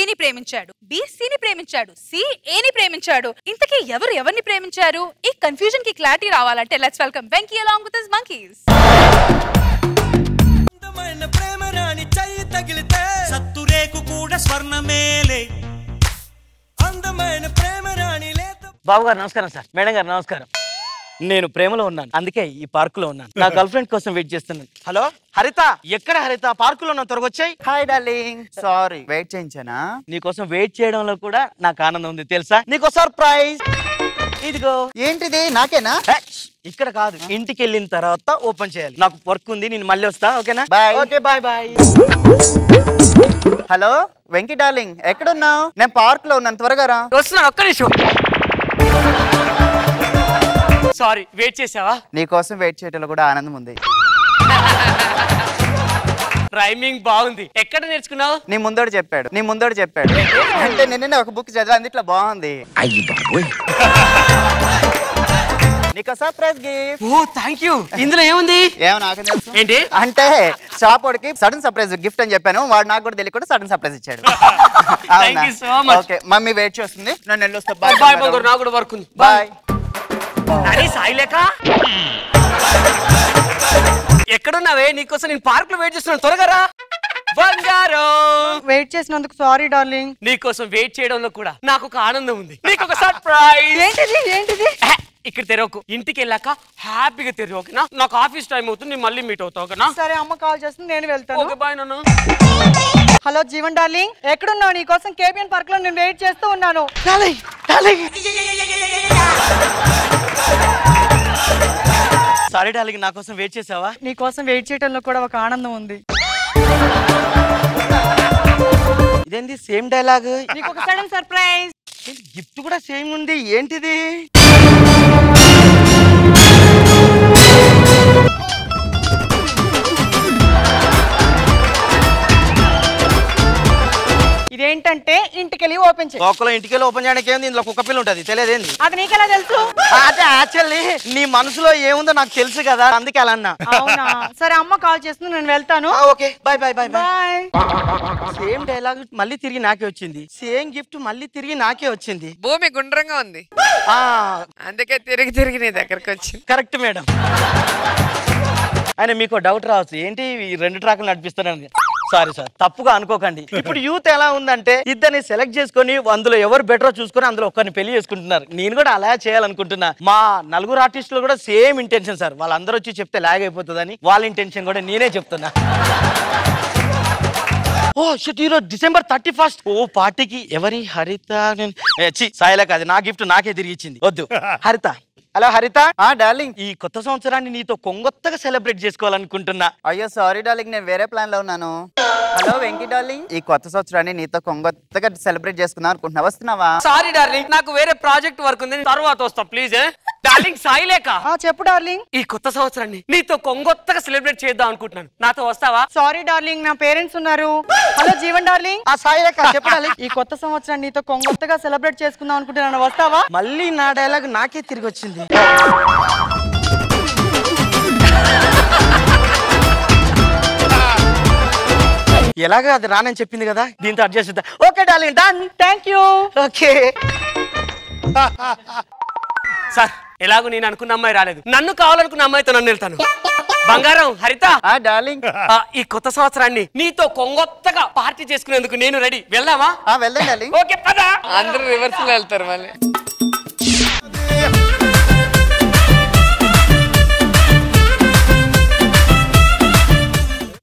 బిని ప్రేమించాడు, బి సిని ప్రేమించాడు, సి ఏని ప్రేమించాడు. ఇంతకీ ఎవరు ఎవరిని ప్రేమించారు? ఈ కన్ఫ్యూజన్ కి క్లారిటీ రావాలంటే let's welcome Venky along with his monkeys. అందమైన ప్రేమ రాణి చెయ్యి తగిలితే సత్తురేకు కూడా స్వర్ణమేలే. అందమైన ప్రేమ రాణి లేత. బాబు గారు నమస్కారం సార్. మేడం గారు నమస్కారం. నేను ప్రేమలో ఉన్నాను, అందుకే ఈ పార్క్ లో ఉన్నాను. నా గర్ల్ ఫ్రెండ్ కోసం వెయిట్ చేస్తున్నాను. హలో హరిత, ఎక్కడ హరిత? పార్క్ లో ఉన్నాను, త్వరగా వచ్చాయి. హాయ్ డార్లింగ్, సారీ వెయిట్ చేయించానా? నీకోసం వెయిట్ చేయడంలో కూడా నాకు ఆనందం ఉంది తెలుసా. నీకో సర్ప్రైజ్. ఇదిగో. ఏంటిది? నాకేనా? ఇక్కడ కాదు, ఇంటికి వెళ్ళిన తర్వాత ఓపెన్ చేయాలి. నాకు వర్క్ ఉంది, నేను మళ్ళీ వస్తా. ఓకేనా? Bye. Okay bye bye. Hello Venky darling, ఎక్కడున్నావు? నేను పార్క్ లో ఉన్నాను, త్వరగా రా. వస్తున్నాను, ఒక్క నిమిషం. సారీ వెయిట్ చేసావా? నీకోసం వెయిట్ చేయడంలో కూడా ఆనందం ఉంది. రైమింగ్ బాగుంది. ఎక్కడ నేర్చుకున్నావు? నీ ముందోడు చెప్పాడు. అంటే నిన్న ఒక బుక్ చదివా, అందుట్లో బాగుంది. నీకు సర్ప్రైజ్ గిఫ్ట్. ఓ థ్యాంక్ యూ. ఇందులో ఏముంది? ఏమో నాకు తెలుసు. ఏంటి? అంటే షాప్ వాడికి సడన్ సర్ప్రైజ్ గిఫ్ట్ అని చెప్పాను, వాడు నాకు కూడా తెలియకుండా సడన్ సర్ప్రైజ్ ఇచ్చాడు. Thank you so much. Okay mummy wait చేస్తుంది, నేను వెళ్ళొస్తా. బాయ్ బాయ్ బంగారు, నాకు కూడా వర్క్ ఉంది. బాయ్. అరే సాయిలేక ఎక్కడున్నావే? నీకోసం నేను పార్క్ లో వెయిట్ చేస్తున్నాను, త్వరగా రా. బంగారం, వెయిట్ చేసినందుకు సారీ డార్లింగ్. నీకోసం వెయిట్ చేయడంలో కూడా నాకు ఒక ఆనందం ఉంది. నీకు ఒక సర్ప్రైజ్. ఏంటిది? ఇక్కడ తెరవకు, ఇంటికి వెళ్ళాక హ్యాపీగా తెరవు. ఓకేనా? నాకు ఆఫీస్ టైం అవుతుంది, నేను మళ్ళీ మీట్ అవుతా. ఓకేనా? సరే, అమ్మ కాల్ చేస్తుంది, నేను వెళ్తాను. ఓకే బాయ్ నాన్న. హలో జీవన్ డార్లింగ్, ఎక్కడున్నావు? నీ కోసం కేబిఎన్ పార్క్ లో నేను వెయిట్ చేస్తూ ఉన్నాను. సారీ డార్లింగ్, నా కోసం వెయిట్ చేసావా? నీ కోసం వెయిట్ చేయడంలో కూడా ఒక ఆనందం ఉంది. ఇదేంది సేమ్ డైలాగ్? నీకు ఒక సడన్ సర్ప్రైజ్. గిఫ్ట్ కూడా సేమ్ ఉంది, ఏంటిది? ఇదేంటంటే ఇంటికెళ్ళి ఓపెన్ చేయి. లోకల్ ఇంటికెళ్ళి ఓపెన్ చేయడానికి ఏంది? ఇందులో కుక్క పిల్ల ఉంటది, తెలియదేంది? అది నీకెలా తెలుసు? అంటే యాక్చువల్లీ నీ మనసులో ఏముందో నాకు తెలుసు కదా, అందుకే అలా అన్నా. అవునా? సరే, అమ్మ కాల్ చేస్తుంది, నేను వెళ్తాను. Okay bye bye bye bye. Same dialogue మళ్ళీ తిరిగి నాకే వచ్చింది, సేమ్ గిఫ్ట్ మళ్ళీ తిరిగి నాకే వచ్చింది. భూమి గుండ్రంగా ఉంది, అందుకే తిరిగి నీ దగ్గరకు వచ్చింది. Correct madam. ఆయన మీకు డౌట్ రావచ్చు, ఏంటి ఈ 2 ట్రాక్లు నడిపిస్తానని. సారీ సార్, తప్పుగా అనుకోకండి. ఇప్పుడు యూత్ ఎలా ఉందంటే ఇద్దరిని సెలెక్ట్ చేసుకొని అందులో ఎవరు బెటరో చూసుకొని అందులో ఒక్కరిని పెళ్లి చేసుకుంటున్నారు. నేను కూడా అలా చేయాలనుకుంటున్నా. మా 4 ఆర్టిస్టులు కూడా సేమ్ ఇంటెన్షన్ సార్. వాళ్ళందరూ వచ్చి చెప్తే లాగ్ అయిపోతుందని వాళ్ళ ఇంటెన్షన్ కూడా నేనే చెప్తున్నా. ఓ షిట్, ఈరోజు December 31. ఓ పార్టీకి ఎవరి? హరిత. సాయిలే కాదు, నా గిఫ్ట్ నాకే తిరిగి ఇచ్చింది. వద్దు హరిత. హలో హరిత. డార్లింగ్, ఈ కొత్త సంవత్సరాన్ని నీతో కొంగొత్తగా సెలబ్రేట్ చేసుకోవాలనుకుంటున్నా. అయ్యో సారీ డార్లింగ్, నేను వేరే ప్లాన్ లో ఉన్నాను. హలో వెంకీ డార్లింగ్, ఈ కొత్త సంవత్సరాన్ని నీతో కొంగొత్తగా సెలబ్రేట్ చేసుకుందాం అనుకుంటున్నా, వస్తున్నావా? సారీ డార్లింగ్, నాకు వేరే ప్రాజెక్ట్ వర్క్ ఉంది, తర్వాత వస్తా ప్లీజ్. డార్లింగ్ సాయిలేక, చెప్పు డార్లింగ్. ఈ కొత్త సంవత్సరాన్ని నీతో కొంగొత్తగా సెలబ్రేట్ చేద్దాం అనుకుంటున్నాను, నాతో వస్తావా? సారీ డార్లింగ్, నా పేరెంట్స్ ఉన్నారు. Hello Jeevan darling. సాయిలేక చెప్పు డార్లింగ్. ఈ కొత్త సంవత్సరాన్ని నీతో కొంగొత్తగా సెలబ్రేట్ చేసుకుందాం అనుకుంటున్నాను, వస్తావా? మళ్ళీ నా డైలాగ్ నాకే తిరిగి వచ్చింది. ఎలాగా అది రానని చెప్పింది కదా, దీంతో అడ్జస్ట్ చేద్దాం. Okay darling, done. Thank you. Okay sir, ఎలాగో నేను అనుకున్న అమ్మాయి రాలేదు, నన్ను కావాలనుకున్న అమ్మాయితో నన్ను వెళ్తాను. బంగారం, హరిత. డార్లింగ్, ఈ కొత్త సంవత్సరాన్ని నీతో కొంగొత్తగా పార్టీ చేసుకునేందుకు నేను రెడీ. వెళ్దామా? వెళ్దాం డార్లింగ్. ఓకే పద. అందరూ రివర్స్ లో వెళ్తారు మళ్ళీ.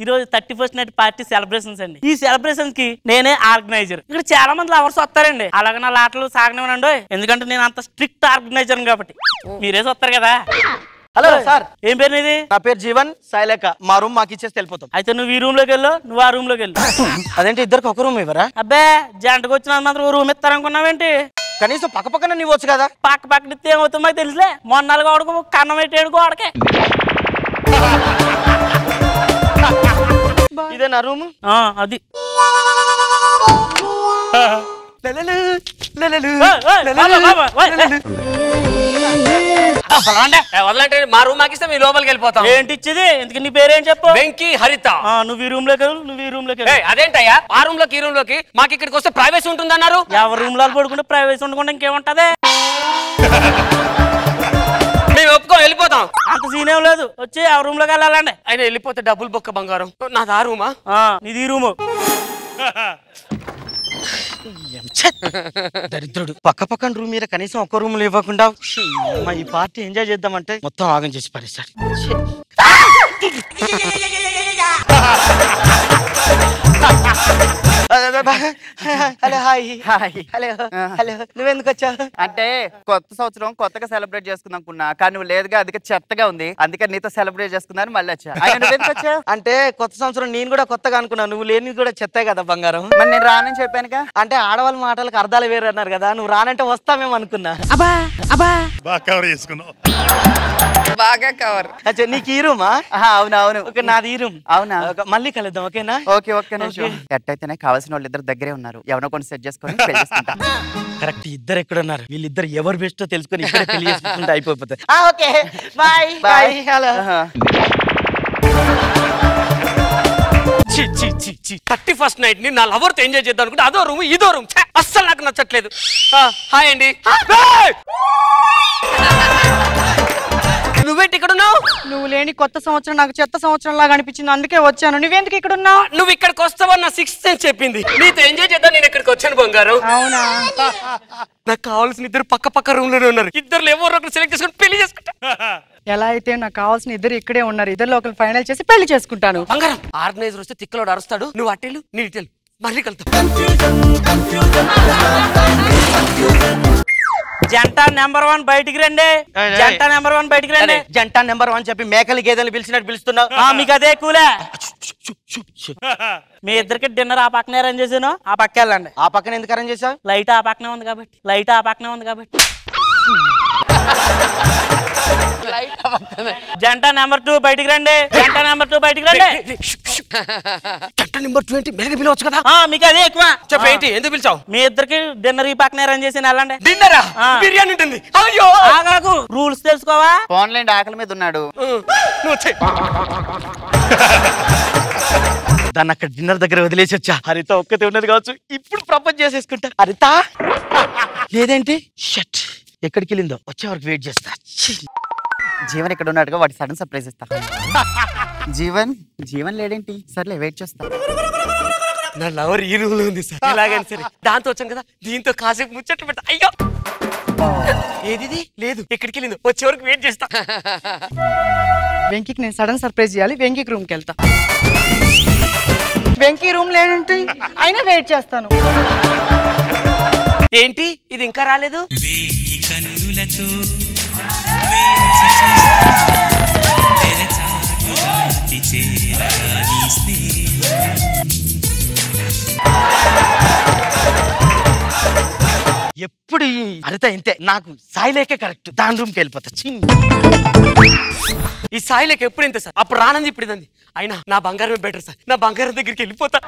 ఈరోజు 31st నైట్ పార్టీ సెలబ్రేషన్స్ అండి. ఈ సెలబ్రేషన్స్ కి నేనే ఆర్గనైజర్. ఇక్కడ చాలా మంది లవర్స్ వస్తారండి, అలాగే నా లాటలు సాగనివ్వనండి, ఎందుకంటే నేను అంత స్ట్రిక్ట్ ఆర్గనైజర్ కాబట్టి. మీరేసి వస్తారు కదా. హలో సార్, ఏం పేరు నీది? నా పేరు జీవన్. సాయిలేక. మా రూమ్ మాకు ఇచ్చేసి వెళ్ళిపోతాం. అయితే నువ్వు ఈ రూమ్ లోకి వెళ్ళు, నువ్వు ఆ రూమ్ లోకి వెళ్ళు. అదేంటి ఇద్దరికి ఒక రూమ్ ఇవ్వరా? అబ్బే, జంటకు వచ్చిన మాత్రం రూమ్ ఇస్తారనుకున్నావేంటి? కనీసం పక్క పక్కన నీవు వచ్చు కదా. పక్కన ఇస్తే ఏమవుతుంది మాకు తెలుసులే. మొన్న గోడకు కన్నం పెట్టాడు గోడకే. ఇదే నా రూమ్. అది వదలంటే మా రూమ్ మాకిస్తే మీ లోపలికి వెళ్ళిపోతాం. ఏంటి ఇచ్చేది? ఎందుకు నీ పేరేం చెప్పు? వెంకీ హరిత. నువ్వు ఈ రూమ్ లోకి వెళ్ళు, నువ్వు ఈ రూమ్ లోకి వెళ్ళు. అదేంటయ్యా ఆ రూమ్ లోకి ఈ రూమ్ లోకి మాకు ఇక్కడికి వస్తే ప్రైవసీ ఉంటుందన్నారు. ఎవరి రూమ్ లో పడుకుంటే ప్రైవసీ ఉండకుండా ఇంకేముంటది? మేము ఒప్పుకో వెళ్ళిపోతాం. అంత సీన్ ఏం లేదు, వచ్చి ఆ రూమ్ లోకి వెళ్ళాలండి. ఆయన వెళ్ళిపోతే డబ్బులు బొక్క బంగారం. నాది ఆ రూమా? నీది ఈ రూము. దరిద్రుడు పక్క పక్కన రూమ్ మీద కనీసం ఒక్క రూమ్ లో ఇవ్వకుండా ఈ పార్టీ ఎంజాయ్ చేద్దామంటే మొత్తం ఆగం చేసి పడేశారు. Hello hi hi hello hello నువ్వెందుకు వచ్చావు? అంటే కొత్త సంవత్సరం కొత్తగా సెలబ్రేట్ చేసుకుందాం అనుకున్నా, కానీ నువ్వు లేదుగా, అందుకే చెత్తగా ఉంది, అందుకే నీతో సెలబ్రేట్ చేసుకున్నాను మళ్ళీ వచ్చా. నువ్వెందుకు వచ్చావు? అంటే కొత్త సంవత్సరం నేను కూడా కొత్తగా అనుకున్నాను, నువ్వు లేని కూడా చెత్తే కదా బంగారం. మరి నేను రానని చెప్పానుగా. అంటే ఆడవాళ్ళ మాటలకు అర్థాలు వేరు అన్నారు కదా, నువ్వు రానంటే వస్తామేమో అనుకున్నా. బాగా కవర్. నీకు ఈ రూమా? అవునవును, నాది ఈ రూమ్. అవునా? మళ్ళీ కలుద్దాం, ఓకేనా? Okay okay. ఎట్టయితేనే కావాల్సిన వాళ్ళిద్దరు దగ్గరే ఉన్నారు, ఎవరో కొన్ని సెట్ చేసుకొని పెళ్లి చేసుకుంటా. కరెక్ట్, ఇద్దరు ఎక్కడ ఉన్నారు? వీళ్ళిద్దరు ఎవరు బెస్టో తెలుసుకొని ఇక్కడే పెళ్లి చేసుకుంటే అయిపోతుంది. Okay bye bye. Hello 31st night ని నా లవర్ తో ఎంజాయ్ చేద్దాం అనుకుంటే అదో రూమ్ ఇదో రూమ్. అస్సలు నాకు నచ్చట్లేదు. హాయ్ అండి. నువ్వేంటి ఇక్కడ ఉన్నావు? నువ్వు లేని కొత్త సంవత్సరం నాకు చెత్త సంవత్సరం లాగా అనిపించింది, అందుకే వచ్చాను. నువ్వెందుకు ఇక్కడ ఉన్నావు? నువ్వు ఇక్కడికి వస్తావని నా 6th సెన్స్ చెప్పింది. నీతో ఎంజాయ్ చేద్దాం నేను ఇక్కడికి వచ్చాను బంగారం. అవునా? నాకు కావాల్సిన ఇద్దరు పక్క పక్క రూమ్ లోనే ఉన్నారు. ఇద్దరు ఎవరో ఒకరు సెలెక్ట్ చేసుకుని పెళ్లి చేసుకుంటా. ఎలా అయితే నాకు కావాల్సిన ఇద్దరు ఇక్కడే ఉన్నారు, ఇద్దరు ఒకరు ఫైనల్ చేసి పెళ్లి చేసుకుంటాను. బంగారం ఆర్గనైజర్ వస్తే తిక్కలోడు అరుస్తాడు, నువ్వు అట్టెలు నీ ఇటెలు మళ్ళీ కలుతా. జంట నెంబర్ 1 బయటికి రండి. జంట నెంబర్ 1 బయటికి రండి. జంట నెంబర్ 1 చెప్పి మేకలు గేదెలు పిలిచినట్టు పిలుస్తున్నావు. మీకు అదే కూలే. మీ ఇద్దరికి డిన్నర్ ఆ పక్కనే అరేంజ్ చేసాను, ఆ పక్క వెళ్ళండి. ఆ పక్కన ఎందుకు అరేంజ్ చేసావు? లైట్ ఆ పక్కనే ఉంది కాబట్టి. లైట్ ఆ పక్కనే ఉంది కాబట్టి. జంట నెంబర్ 2 బయటికి రండి. జంట నెంబర్ 2 బయటికి రండి. జంట నెంబర్ 20 మెల్లగా పిలవచ్చు కదా. మీకు అదే ఎక్కువ. చెప్పేంటి ఎందుకు పిలిచావు? మీ ఇద్దరికి డిన్నర్ ఈ పక్కనే అరేంజ్ చేసి వెళ్ళండి. డిన్నరా? బిర్యానీ ఉంటుంది. అయ్యో ఆగకు, రూల్స్ తెలుసుకోవా? ఫోన్లేండి, ఆకలి మీద ఉన్నాడు. దాన్ని అక్కడ డిన్నర్ దగ్గర వదిలేసి వచ్చా. హరిత ఒక్కతే ఉన్నది కావచ్చు, ఇప్పుడు ప్రపోజ్ చేసేసుకుంటా. హరిత లేదేంటి? షట్, ఎక్కడికి వెళ్ళిందో వచ్చే వరకు వెయిట్ చేస్తా. జీవన్ ఇక్కడ ఉన్నాడుగా, వాటి సడన్ సర్ప్రైజ్ ఇస్తా. జీవన్ జీవన్ లేడేంటి? సర్లే వెయిట్ చేస్తా. నా లవర్ ఈ రూమ్ లో ఉంది సార్. ఎలాగని సరే దాంతో వచ్చాను కదా, దీంతో కాసేపు ముచ్చట్లు పెట్ట. అయ్యో ఏది లేదు, ఎక్కడికి వెళ్ళిందో వచ్చే వరకు వెయిట్ చేస్తా. వెంకీకి నేను సడన్ సర్ప్రైజ్ చేయాలి. వెంకీకి రూమ్కి వెళ్తా. వెంకీ రూమ్ లేనంటే అయినా వెయిట్ చేస్తాను. ఏంటి ఇది ఇంకా రాలేదు? ఎప్పుడు ఈ హరిత ఇంతే, నాకు సాయిలేకే కరెక్ట్. దాని రూమ్కి వెళ్ళిపోతా. ఈ సాయిలేక ఎప్పుడు ఇంతే సార్. అప్పుడు రానంది ఇప్పుడు ఇదంది. అయినా నా బంగారమే బెటర్ సార్. నా బంగారం దగ్గరికి వెళ్ళిపోతా.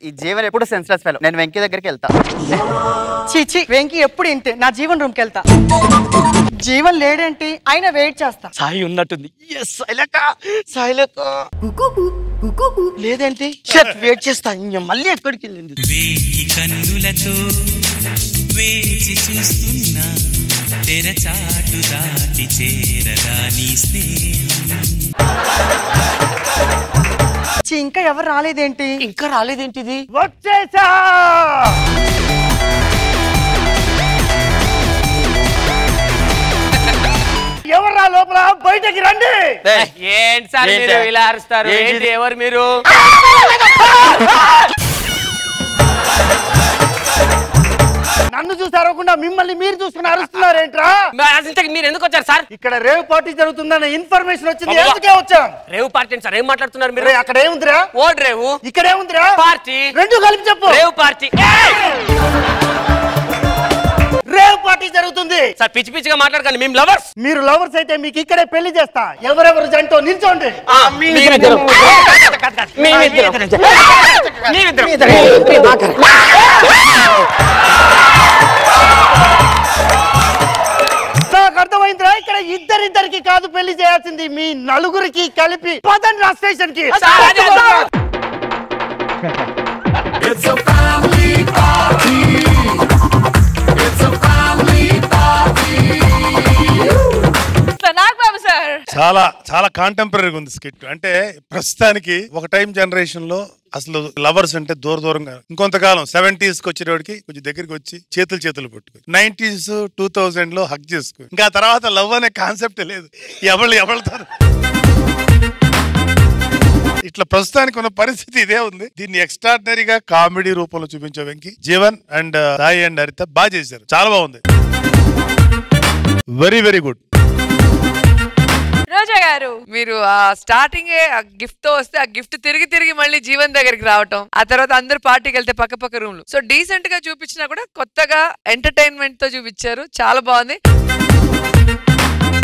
ఈ జీవన్ ఎప్పుడు సెన్స్లెస్ ఫెలో. నేను వెంకీ దగ్గరికి వెళ్తా. చీచి, వెంకీ ఎప్పుడు ఇంతే. నా జీవన్ రూమ్కి వెళ్తా. జీవన్ లేడేంటి అయినా వెయిట్ చేస్తా. సాయి ఉన్నట్టుంది. సాయిలేక లేదేంటి? వెయిట్ చేస్తా. మళ్ళీ ఎక్కడికి వెళ్ళింది? కన్నులతో వేచి చూస్తున్నా, తెరచాటు దాటి చేరగా నీ స్నేహం. ఇంకా ఎవరు రాలేదేంటి? ఇంకా రాలేదేంటిది? వచ్చేసా. ఎవర్రా లోపల? బయటకి రండి. ఏంటి సార్ మీరు ఇలా అరుస్తారు? ఏంటి ఎవరు మీరు? నన్ను చూసి అరవకుండా మిమ్మల్ని మీరు చూసుకుని అరుస్తున్నారేంట్రా? మీరు ఎందుకు వచ్చారు సార్? ఇక్కడ రేవ్ పార్టీ జరుగుతుందన్న ఇన్ఫర్మేషన్ వచ్చింది, ఎందుకే వచ్చాం. Rave party sir. ఏం మాట్లాడుతున్నారు మీరు? అక్కడ ఏముందిరా? ఓడ్ రేవు. ఇక్కడ ఏముందిరా? పార్టీ. రెండు కలిపి చెప్పు. Rave party. రేవ్ పార్టీ జరుగుతుంది సార్. పిచ్చి పిచ్చిగా మాట్లాడకండి. మేము లవర్స్. మీరు లవర్స్ అయితే మీకు ఇక్కడే పెళ్లి చేస్తా. ఎవరెవరు జంటో నిల్చోండి. నాకు అర్థం ఇద్దరికి కాదు పెళ్లి చేయాల్సింది మీ నలుగురికి కలిపి పదండి రా స్టేషన్ కి. చాలా చాలా కాంటెంపరీగా ఉంది స్కిట్. అంటే ప్రస్తుతానికి ఒక టైం జనరేషన్ లో అసలు లవర్స్ అంటే దూరంగా, ఇంకొంతకాలం 70s కి వచ్చేటోడికి కొంచెం దగ్గరికి వచ్చి చేతులు పట్టుకుని 90s 2000 లో హక్ చేసుకుని, ఇంకా తర్వాత లవ్ అనే కాన్సెప్ట్ లేదు. ఎవరితో ఇట్లా ప్రస్తుతానికి ఉన్న పరిస్థితి ఇదే ఉంది. దీన్ని ఎక్స్ట్రాడినరీగా కామెడీ రూపంలో చూపించే వెంకీ, జీవన్ అండ్ సాయి అండ్ హరిత బాగా చేశారు. చాలా బాగుంది. Very very good. రోజా గారు, మీరు ఆ స్టార్టింగ్ గిఫ్ట్ తో వస్తే ఆ గిఫ్ట్ తిరిగి మళ్ళీ జీవన్ దగ్గరికి రావటం, ఆ తర్వాత అందరు పార్టీకి వెళ్తే పక్క రూమ్లు, సో డీసెంట్ గా చూపించినా కూడా కొత్తగా ఎంటర్టైన్మెంట్ తో చూపించారు. చాలా బాగుంది.